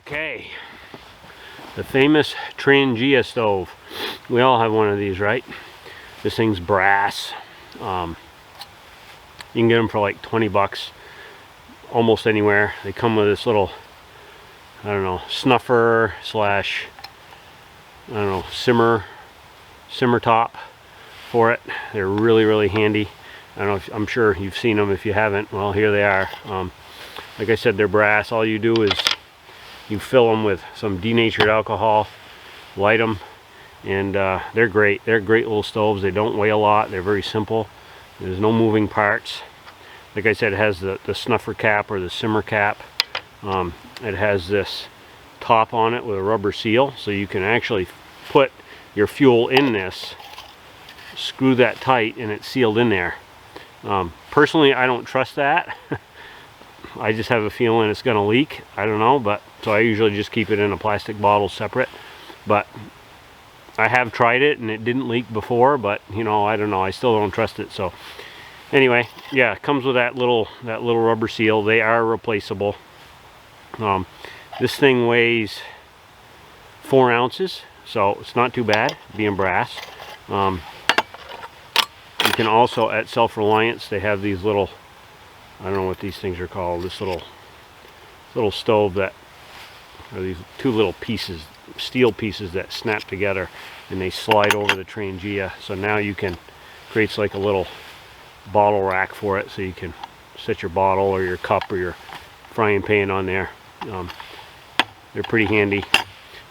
Okay, the famous Trangia stove. We all have one of these, right? This thing's brass. You can get them for like 20 bucks almost anywhere. They come with this little, I don't know, snuffer slash, I don't know, simmer top for it. They're really handy. I don't know if, I'm sure you've seen them. If you haven't, well, here they are. Like I said, they're brass. All you do is you fill them with some denatured alcohol, light them, and they're great. They're great little stoves. They don't weigh a lot. They're very simple. There's no moving parts. Like I said, it has the snuffer cap or the simmer cap. It has this top on it with a rubber seal, so you can actually put your fuel in this, screw that tight, and it's sealed in there. Personally, I don't trust that. I just have a feeling it's going to leak. I don't know, but so I usually just keep it in a plastic bottle separate. But I have tried it and it didn't leak before, but you know, I don't know. I still don't trust it. So anyway, yeah, it comes with that little rubber seal. They are replaceable. This thing weighs 4 ounces, so it's not too bad being brass. You can also, at Self-Reliance, they have these little, I don't know what these things are called, this little stove that are these 2 little pieces, steel pieces that snap together and they slide over the Trangia. So now you can, creates like a little bottle rack for it, so you can set your bottle or your cup or your frying pan on there. They're pretty handy.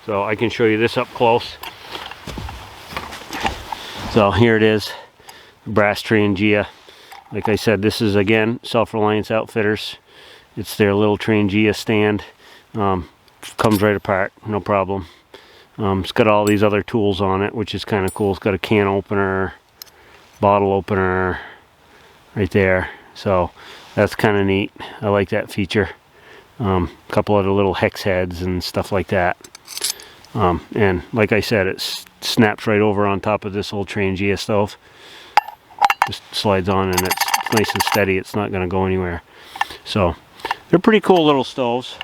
So I can show you this up close. So here it is, brass Trangia. Like I said, this is again Self-Reliance Outfitters. It's their little Trangia stand. Comes right apart, no problem. It's got all these other tools on it, which is kind of cool. It's got a can opener, bottle opener right there. So that's kind of neat. I like that feature. A couple other little hex heads and stuff like that. And like I said, it snaps right over on top of this old Trangia stove. Just slides on and it's nice and steady. It's not going to go anywhere. So they're pretty cool little stoves.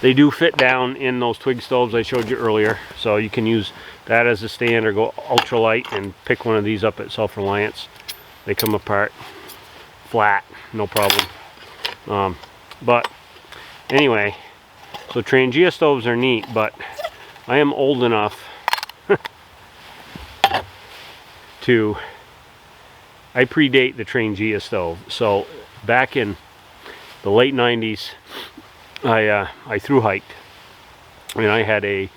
They do fit down in those twig stoves I showed you earlier, so you can use that as a stand or go ultralight and pick one of these up at Self-Reliance. They come apart flat, no problem. But anyway, so Trangia stoves are neat, but I am old enough I predate the Trangia stove. So back in the late 90s, I thru hiked, and I had a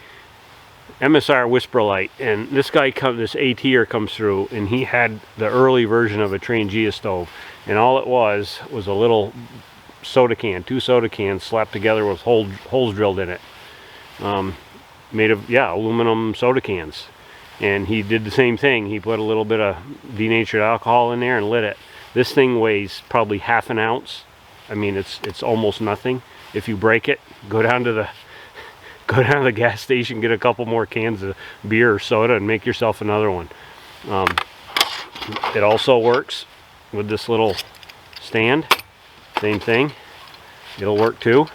MSR whisper light, and this AT'er comes through, and he had the early version of a Trangia stove, and all it was a little soda can, 2 soda cans slapped together with holes drilled in it, made of, yeah, aluminum soda cans. And he did the same thing. He put a little bit of denatured alcohol in there and lit it. This thing weighs probably ½ an ounce. I mean, it's almost nothing. If you break it, go down to the gas station, get a couple more cans of beer or soda, and make yourself another one. It also works with this little stand. Same thing. It'll work too.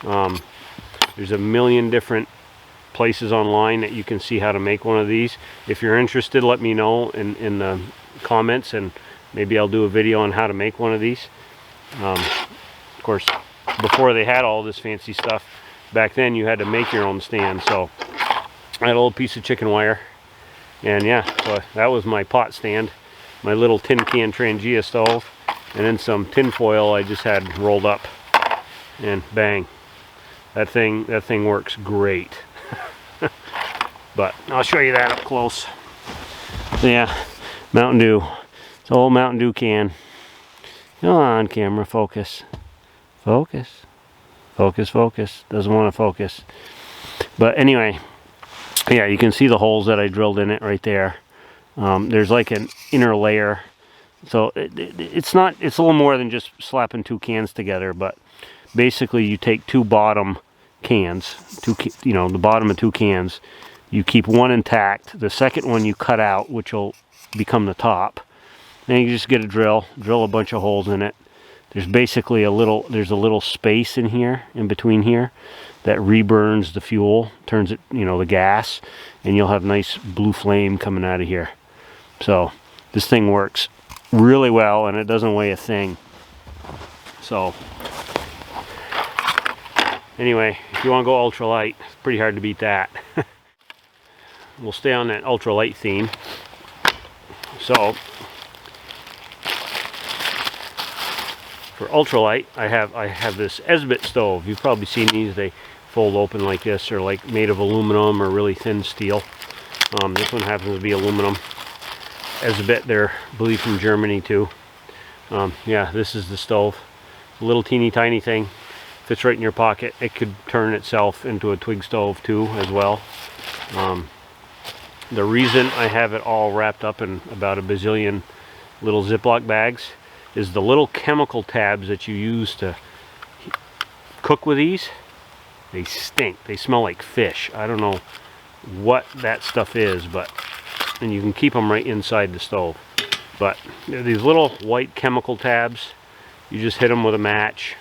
There's a million different places online that you can see how to make one of these. If you're interested, let me know in the comments, and maybe I'll do a video on how to make one of these. Of course, before they had all this fancy stuff, back then you had to make your own stand. So I had a little piece of chicken wire, and yeah, so that was my pot stand, my little tin can Trangia stove, and then some tin foil I just had rolled up, and bang, that thing works great. But I'll show you that up close. So yeah, Mountain Dew. It's an old Mountain Dew can. Come on, camera, focus. Focus. Focus, focus. Doesn't want to focus. But anyway, yeah, you can see the holes that I drilled in it right there. There's like an inner layer. So it's a little more than just slapping 2 cans together, but basically you take 2 bottom cans, the bottom of 2 cans, you keep one intact, the second one you cut out, which will become the top. Then you just get a drill a bunch of holes in it, there's basically there's a little space in here, in between here, that reburns the fuel, turns it, you know, the gas, and you'll have nice blue flame coming out of here. So this thing works really well, and it doesn't weigh a thing. So anyway, if you want to go ultralight, it's pretty hard to beat that. We'll stay on that ultralight theme. So for ultralight, I have this Esbit stove. You've probably seen these. They fold open like this, or like made of aluminum or really thin steel. This one happens to be aluminum. Esbit, they're, I believe, from Germany too. Yeah, this is the stove. A little teeny tiny thing, fits right in your pocket. It could turn itself into a twig stove too, as well. The reason I have it all wrapped up in about a bazillion little Ziploc bags is the little chemical tabs that you use to cook with these. They stink. They smell like fish. I don't know what that stuff is, but, and you can keep them right inside the stove. But these little white chemical tabs, you just hit them with a match.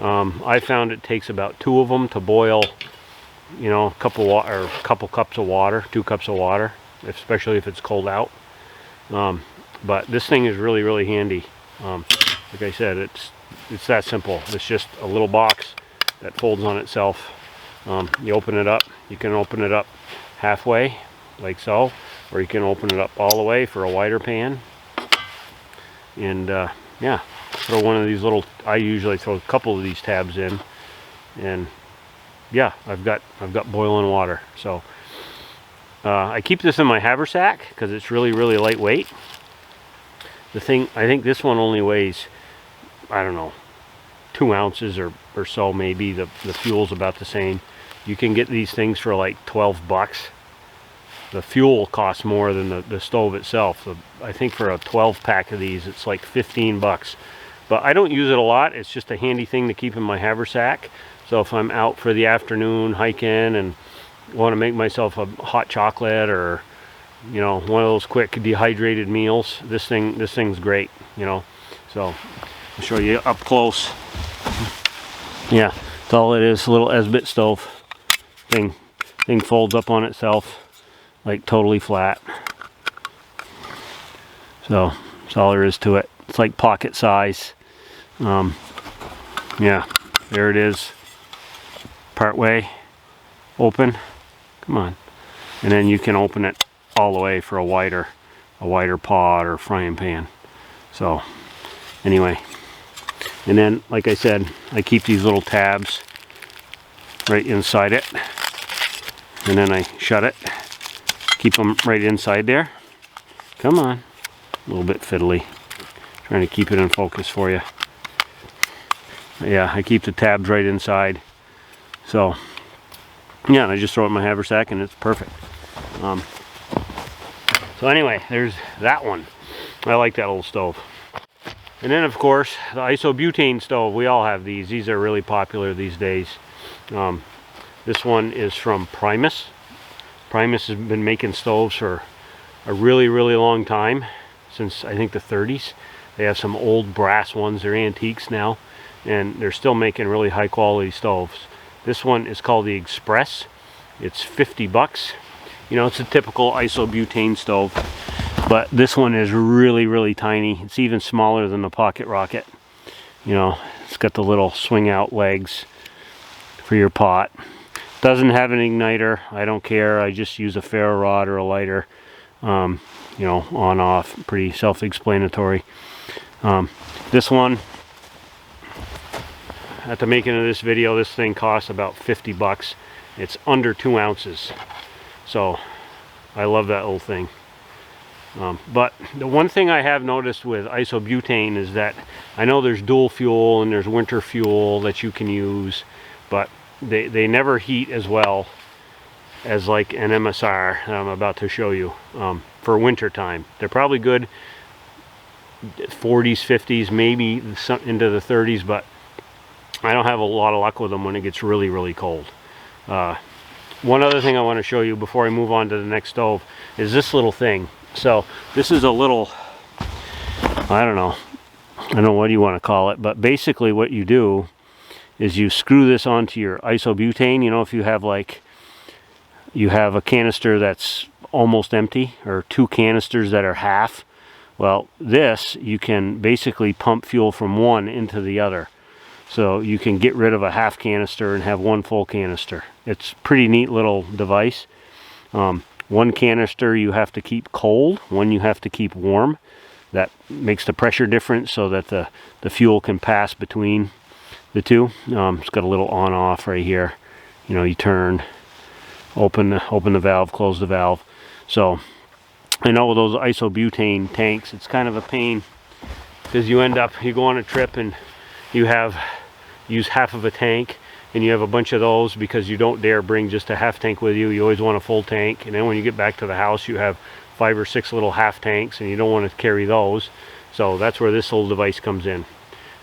I found it takes about 2 of them to boil, you know, a couple cups of water, 2 cups of water, especially if it's cold out. But this thing is really, really handy. Like I said, it's that simple. It's just a little box that folds on itself. You open it up. You can open it up halfway, like so, or you can open it up all the way for a wider pan. And yeah, throw one of these little. I usually throw a couple of these tabs in, and yeah, I've got boiling water. So I keep this in my haversack because it's really, really lightweight. The thing, I think this one only weighs, I don't know, 2 ounces or so maybe. The fuel's about the same. You can get these things for like 12 bucks. The fuel costs more than the stove itself. I think for a 12 pack of these, it's like 15 bucks. But I don't use it a lot. It's just a handy thing to keep in my haversack. So if I'm out for the afternoon hiking and want to make myself a hot chocolate, or, you know, one of those quick dehydrated meals, this thing's great, you know. So I'll show you up close. Yeah, that's all it is. A little Esbit stove. Thing folds up on itself, like totally flat. So that's all there is to it. It's like pocket size. Yeah, there it is. Part way open. Come on. And then you can open it all the way for a wider pot or frying pan. So anyway, and then like I said, I keep these little tabs right inside it, and then I shut it, keep them right inside there. Come on, a little bit fiddly, trying to keep it in focus for you. Yeah, I keep the tabs right inside. So yeah, and I just throw it in my haversack and it's perfect. So anyway, there's that one. I like that little stove. And then of course the isobutane stove. We all have these. These are really popular these days. This one is from Primus. Primus has been making stoves for a really, really long time, since I think the 30s. They have some old brass ones. They're antiques now, and they're still making really high quality stoves. This one is called the Express. It's 50 bucks. You know, it's a typical isobutane stove, but this one is really, really tiny. It's even smaller than the Pocket Rocket. You know, it's got the little swing out legs for your pot. Doesn't have an igniter. I don't care. I just use a ferro rod or a lighter. You know, on off, pretty self-explanatory. This one, at the making of this video, this thing costs about 50 bucks. It's under 2 ounces. So I love that little thing. But the one thing I have noticed with isobutane is that I know there's dual fuel and there's winter fuel that you can use, but they never heat as well as like an MSR that I'm about to show you for winter time. They're probably good 40s, 50s, maybe into the 30s, but I don't have a lot of luck with them when it gets really, really cold. One other thing I want to show you before I move on to the next stove is this little thing. So this is a little, I don't know, I don't know what you want to call it, but basically what you do is you screw this onto your isobutane. You know, if you have a canister that's almost empty, or 2 canisters that are half, well, this, you can basically pump fuel from one into the other. So you can get rid of a half canister and have 1 full canister. It's a pretty neat little device. 1 canister you have to keep cold, 1 you have to keep warm. That makes the pressure difference so that the fuel can pass between the two. It's got a little on-off right here. You know, you turn, open the valve, close the valve. So I know with those isobutane tanks, it's kind of a pain, because you go on a trip and you use half of a tank, and you have a bunch of those because you don't dare bring just a half tank with you. You always want a full tank, and then when you get back to the house, you have 5 or 6 little half tanks, and you don't want to carry those. So that's where this little device comes in.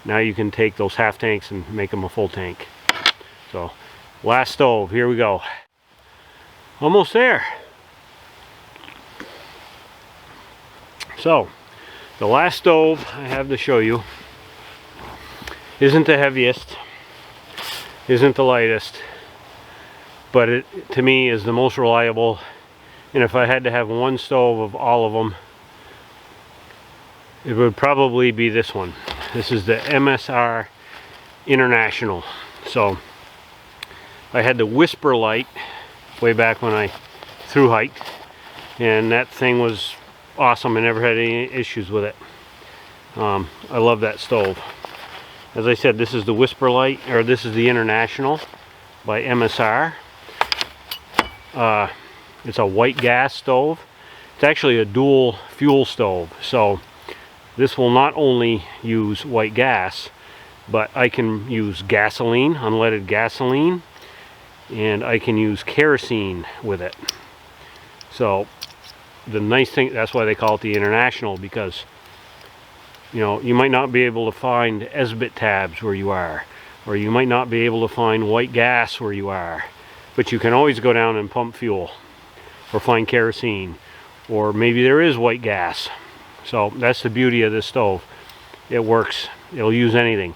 Now you can take those half tanks and make them a full tank. So last stove, here we go. Almost there. So the last stove I have to show you isn't the heaviest, isn't the lightest, but it, to me, is the most reliable. And if I had to have one stove of all of them, it would probably be this one. This is the MSR International. So I had the Whisper light way back when I thru hiked, and that thing was awesome. I never had any issues with it. I love that stove. As I said, this is the Whisper light, or this is the International by MSR. It's a white gas stove. It's actually a dual fuel stove. So this will not only use white gas, but I can use gasoline, unleaded gasoline, and I can use kerosene with it. So the nice thing, that's why they call it the International, because you know, you might not be able to find Esbit tabs where you are, or you might not be able to find white gas where you are, but you can always go down and pump fuel, or find kerosene, or maybe there is white gas. So that's the beauty of this stove. It works, it'll use anything.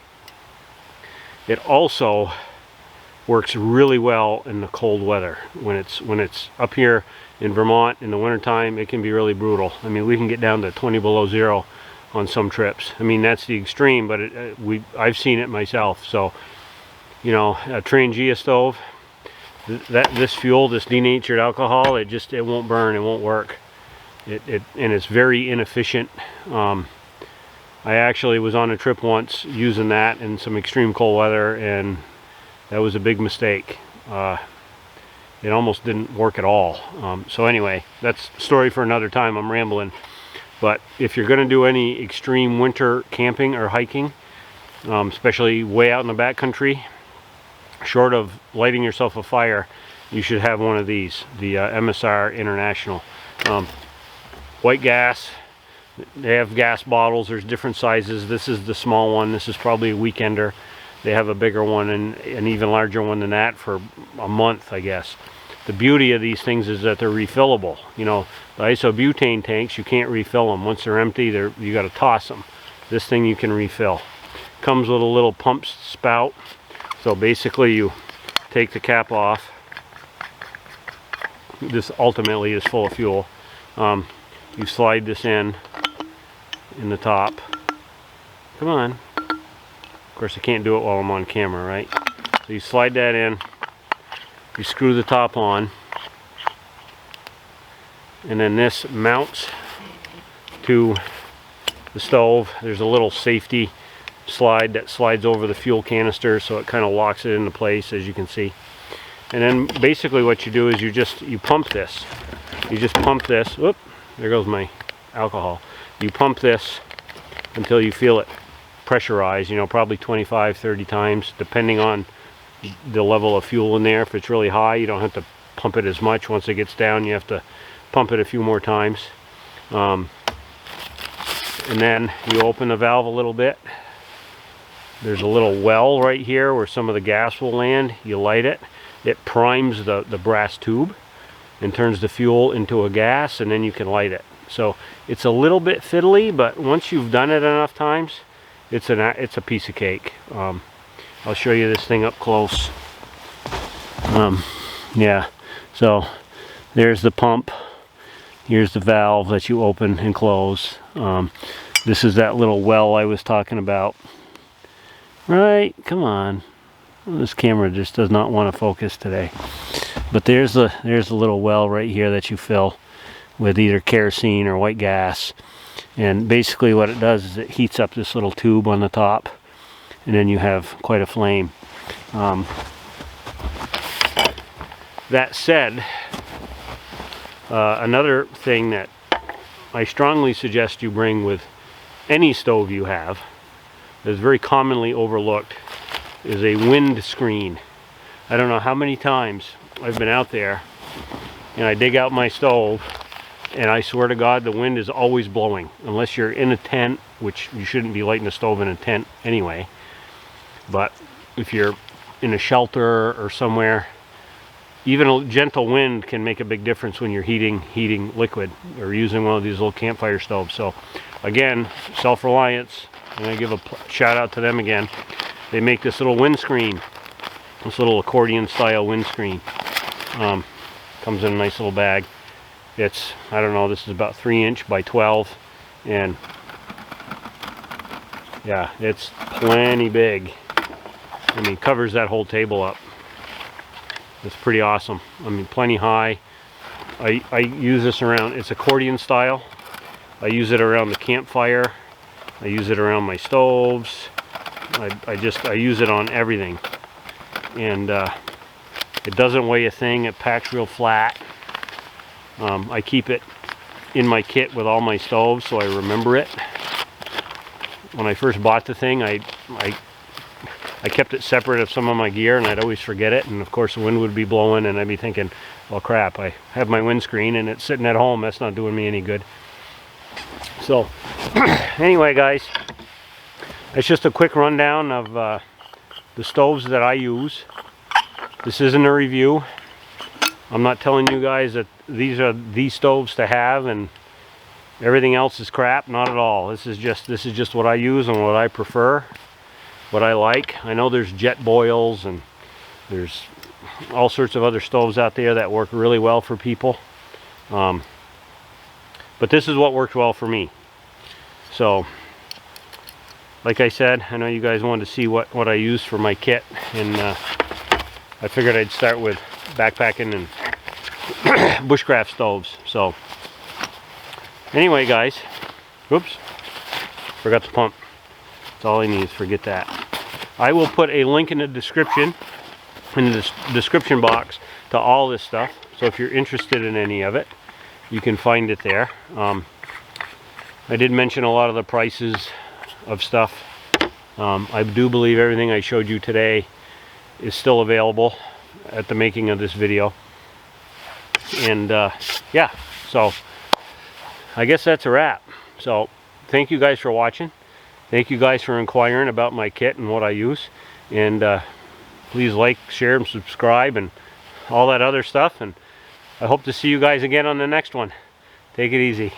It also works really well in the cold weather. When it's up here in Vermont in the wintertime, it can be really brutal. I mean, we can get down to 20 below zero on some trips. I mean, that's the extreme, but I've seen it myself. So, you know, a Trangia stove, this fuel, this denatured alcohol, it won't burn, it won't work. And it's very inefficient. I actually was on a trip once using that in some extreme cold weather, and that was a big mistake. It almost didn't work at all. So anyway, that's a story for another time. I'm rambling. But if you're going to do any extreme winter camping or hiking, especially way out in the backcountry, short of lighting yourself a fire, you should have one of these, the MSR International. White gas, they have gas bottles, there's different sizes. This is the small one, this is probably a weekender. They have a bigger one and an even larger one than that for a month, I guess. The beauty of these things is that they're refillable. You know, the isobutane tanks, you can't refill them. Once they're empty, you got to toss them. This thing you can refill. Comes with a little pump spout. So basically you take the cap off. This ultimately is full of fuel. You slide this in the top. Come on. Of course I can't do it while I'm on camera, right? So you slide that in. You screw the top on, and then this mounts to the stove. There's a little safety slide that slides over the fuel canister, so it kind of locks it into place, as you can see. And then basically what you do is you pump this. You just pump this. Whoop, there goes my alcohol. You pump this until you feel it pressurize, you know, probably 25, 30 times, depending on the level of fuel in there. If it's really high, you don't have to pump it as much. Once it gets down, you have to pump it a few more times. And then you open the valve a little bit. There's a little well right here where some of the gas will land. You light it. It primes the brass tube and turns the fuel into a gas, and then you can light it. So it's a little bit fiddly, but once you've done it enough times, it's a piece of cake. I'll show you this thing up close. Yeah, so there's the pump. Here's the valve that you open and close. This is that little well I was talking about. Right, come on. This camera just does not want to focus today. But there's the little well right here that you fill with either kerosene or white gas. And basically what it does is it heats up this little tube on the top, and then you have quite a flame. That said, another thing that I strongly suggest you bring with any stove you have, that is very commonly overlooked, is a wind screen. I don't know how many times I've been out there and I dig out my stove, and I swear to God the wind is always blowing, unless you're in a tent, which you shouldn't be lighting a stove in a tent anyway. But if you're in a shelter or somewhere, even a gentle wind can make a big difference when you're heating liquid or using one of these little campfire stoves. So again, Self-Reliance, I'm going to give a shout out to them again. They make this little windscreen, this little accordion style windscreen. Comes in a nice little bag. It's, I don't know, this is about 3" by 12, and yeah, it's plenty big. I mean, covers that whole table up. It's pretty awesome. I mean, plenty high. I use this around, it's accordion style. I use it around the campfire. I use it around my stoves. I use it on everything. And it doesn't weigh a thing. It packs real flat. I keep it in my kit with all my stoves so I remember it. When I first bought the thing, I kept it separate of some of my gear, and I'd always forget it, and of course the wind would be blowing and I'd be thinking, well crap, I have my windscreen and it's sitting at home, that's not doing me any good. So anyway guys, it's just a quick rundown of the stoves that I use. This isn't a review. I'm not telling you guys that these are the stoves to have and everything else is crap, not at all. This is just what I use and what I prefer, what I like. I know there's jet boils and there's all sorts of other stoves out there that work really well for people. But this is what works well for me. So, like I said, I know you guys wanted to see what I use for my kit, and I figured I'd start with backpacking and bushcraft stoves. So, anyway guys, whoops, forgot the pump. That's all I need is forget that. I will put a link in the description, in the description box, to all this stuff. So if you're interested in any of it, you can find it there. I did mention a lot of the prices of stuff. I do believe everything I showed you today is still available at the making of this video. And yeah, so I guess that's a wrap. So thank you guys for watching. Thank you guys for inquiring about my kit and what I use. And please like, share, and subscribe and all that other stuff. And I hope to see you guys again on the next one. Take it easy.